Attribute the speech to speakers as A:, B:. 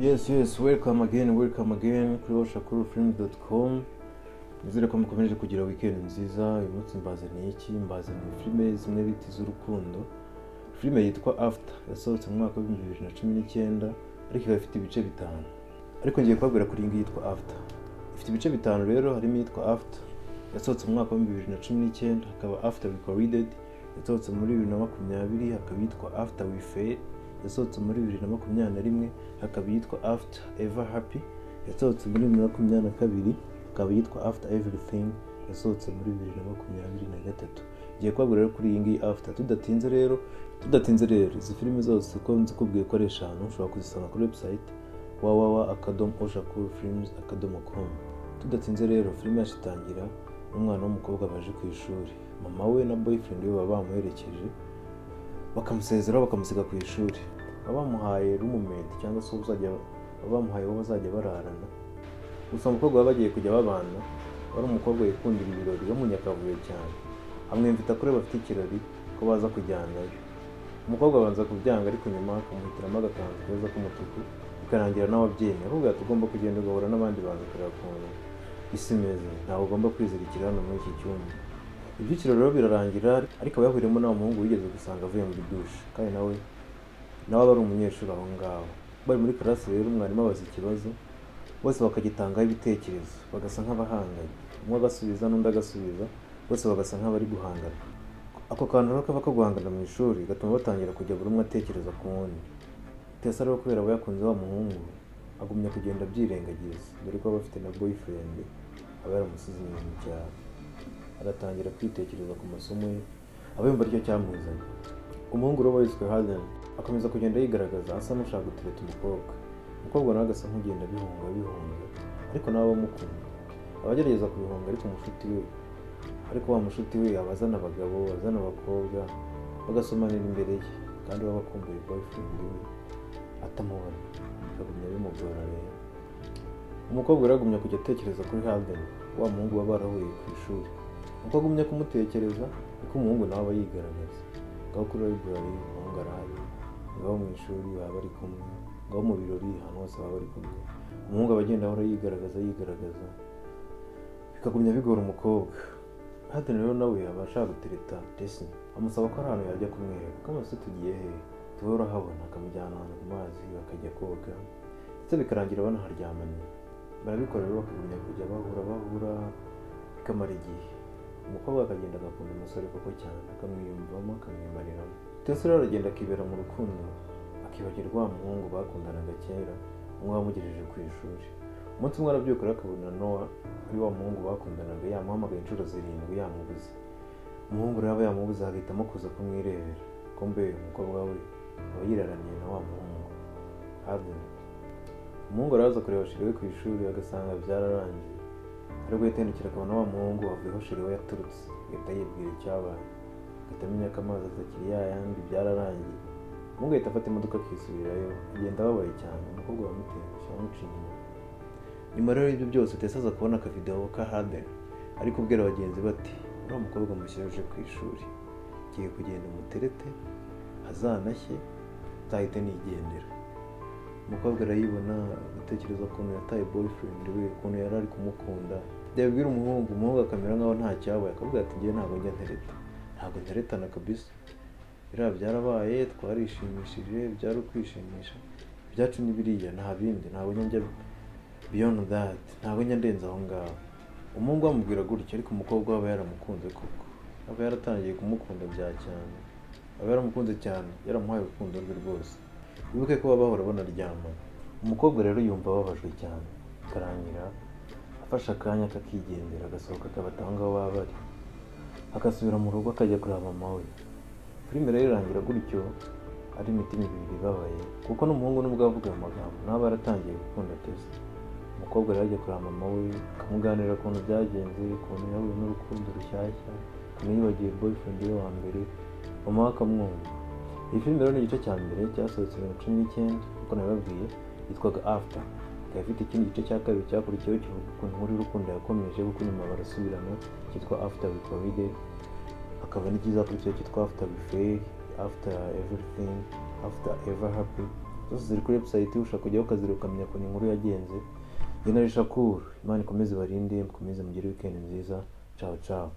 A: Yes, welcome again kuri washakurufilms.com. Nizere ko mukomeje kugira weekend nziza. Uyu munsi mbazaniye iki? Mbazaniye filime zimwe biti z'urukundo. Filime yitwa After yasohotse mu mwaka wa 2019 ariko ikaba ifite ibice bitanu. Ariko ngiye kubabwira kuri iyi yitwa After. Ifite ibice bitanu rero, harimo yitwa After yasohotse mu mwaka wa 2019, hakaba After We Collided yasohotse muri 2020, hakaba yitwa After We Fell yasohotse muri 2021, hakaba yitwa After Ever Happy yasohotse muri 2022, hakaba yitwa After Everything yasohotse muri 2023. Ngiye kwagura rero kuri iyi ngiyi After. Tudatinze rero izi filime zose ko nzikubwiye ko ari eshanu, ushobora kuzisanga kuri website www.oshakurufilms.com. Tudatinze rero filime yashitangira umwana w'umukobwa baje ku ishuri, mama we na boyfriend we baba bamuherekeje bakamusezeraho bakamusiga ku ishuri. Bamuhaye roommate cyangwa se bamuhaye wo bazajya bararana. Gusa umukobwa baba bagiye kujya babana wari umukobwa yikundira ibirori y'umunyakavuyo cyane, amwemvita kuri bafite ikirori ko baza kujyanayo. Umukobwa abanza kubyanga ariko nyuma akamuhitiramo agakanzu keza k'umutuku, bikarangira nawe abyemeye. Ahubwo tugomba kugenda ugahura n'abandi bantu kureba ukuntu isi imeze, ntabwo ugomba kwizirikira hano muri iki cyumba. Ibyiciro rero birarangira ariko bayahuriyemo n'uwo muhungu wigeze gusanga avuye muri douche, kandi nawe ari umunyeshuri aho ngaho. Bari muri classe rero umwarimu abaza ikibazo, bose bakagitangaho ibitekerezo, bagasa nk'abahanganye, umwe agasubiza n'undi agasubiza, bose bagasa nk'abari guhangana. Ako kantu rero kava ko guhangana mu ishuri gatuma batangira kujya buri umwe atekereza ku wundi. Tessa rero kubera aba yakunze wa muhungu agumya kugenda abyirengagiza, dore ko aba afite na boyfriend aba yaramusize inyuma mu cyaro. Agatangira kwitekereza ku masomo ye, aba yumva aricyo cyamuzanye. Umuhungu rero witwa Harden akomeza kugenda yigaragaza asa n'ushaka gutereta umukobwa nawe agasa nk'ugenda bihunga, ariko nawe bamukunda. Abagerageza kubihunga ariko wa mushuti we abazana abagabo, azana abakobwa bagasomanira imbere ye, kandi baba bakumbuye boyfriend we atamubona, bikagumya bimugora rero. Umukobwa rero agumya kujya atekereza kuri Harden, wa muhungu baba barahuye ku ishuri. Uko agumya kumutekereza niko umuhungu nawe aba yigaragaza. Ngaho kuri library umuhungu arahari, ngaho mu ishuri baba bari kumwe, ngaho mu birori ahantu hose baba bari kumwe. Umuhungu aba agenda ahora yigaragaza, bikagumya bigora umukobwa. Harden rero nawe aba ashaka gutereta Tessa, amusaba ko ari ahantu yajya kumwereka. Kamase tugiye he? Tuwe urahabona. Akamujyana ahantu ku mazi bakajya koga, ndetse bikarangira banaharyamanye. Barabikora rero bakagumya kujya bahura bikamara igihe. Umukobwa akagenda agakunda umusore koko cyane, akamwiyumvamo, akamwimariramo. Tessa rero aragenda akibera mu rukundo, akibagirwa wa muhungu bakundanaga kera, umwe wamugejeje ku ishuri. Umunsi umwe arabyuka akabona Noah ari wa muhungu bakundanaga yamuhamagaye inshuro 7 yamubuze. Umuhungu rero aba yamubuze agahitamo kuza kumwirebera, ko mbe umukobwa we aba yiraraniye na wa muhungu Harden. Umuhungu araza kureba shiri we ku ishuri agasanga byararangiye, ariko yatendukira akabona wa muhungu wavuyeho shiri we yaturutse, agahita yibwira icyabaye, agahita amenya ko amazi atakiri yayandi byararangiye. Umuhungu ahita afata imodoka akisubirayo, agenda ababaye cyane. Umukobwa wamutengushye amuciye inyuma. Nyuma rero y'ibyo byose Tessa aza kubona akavideo ka Harden ari kubwira bagenzi bati, uriya mukobwa mushyira uje ku ishuri, ngiye kugenda umuterete azanashye nzahite nigendera. Umukobwa arayibona gutekereza ukuntu yataye boyfriend we, ukuntu yari ari kumukunda. Yabwira umuhungu akamera nkaho nta cyabaye, akavuga ati ngiye ntabwo nteretana kabisa, biriya byarabaye, twarishimishije, byari ukwishimisha, ibyacu ni biriya, nta bindi, ntabwo njya beyond that, ntabwo njya ndenza aho ngaho. Umuhungu amubwira gutyo, ariko umukobwa aba yaramukunze koko, aba yaratangiye kumukunda bya cyane, aba yaramukunze cyane, yaramuhaye urukundo rwe rwose. Wibuke ko baba bahora banaryamana. Umukobwa rero yumva ababajwe cyane, akarangira afashe akanya akakigendera, agasohoka akabata aho ngaho baba bari, agasubira mu rugo akajya kureba mama we. Filime rero irangira gutyo ari imitima ibiri ibabaye, kuko n'umuhungu nubwo avuga ayo magambo nawe yaratangiye gukunda Tessa. Umukobwa rero ajya kureba mama we, akamuganira ukuntu byagenze, ukuntu yahuye n'urukundo rushyashya, ukuntu yibagiwe boyfriend we wa mbere, mama we akamwumva. Iyi filime rero ni igice cya mbere cyasohotse 2019 kuko nabibabwiye, yitwaga After. Ikaba ifite ikindi gice cya kabiri cyakurikiyeho kivuga ukuntu inkuru y'urukundo yakomeje, kuko nyuma barasubirana, cyitwa After We Collided. Hakaba n'ikizakurikiyeho cyitwa After We Fell, After Everything, After Ever Happy, zose ziri kuri website, ushaka kujyaho ukazireba ukamenya ukuntu inkuru yagenze. Jye na Shakur, Imana ikomeze ibarinde, mukomeze mugire weekend nziza. Ciao ciao.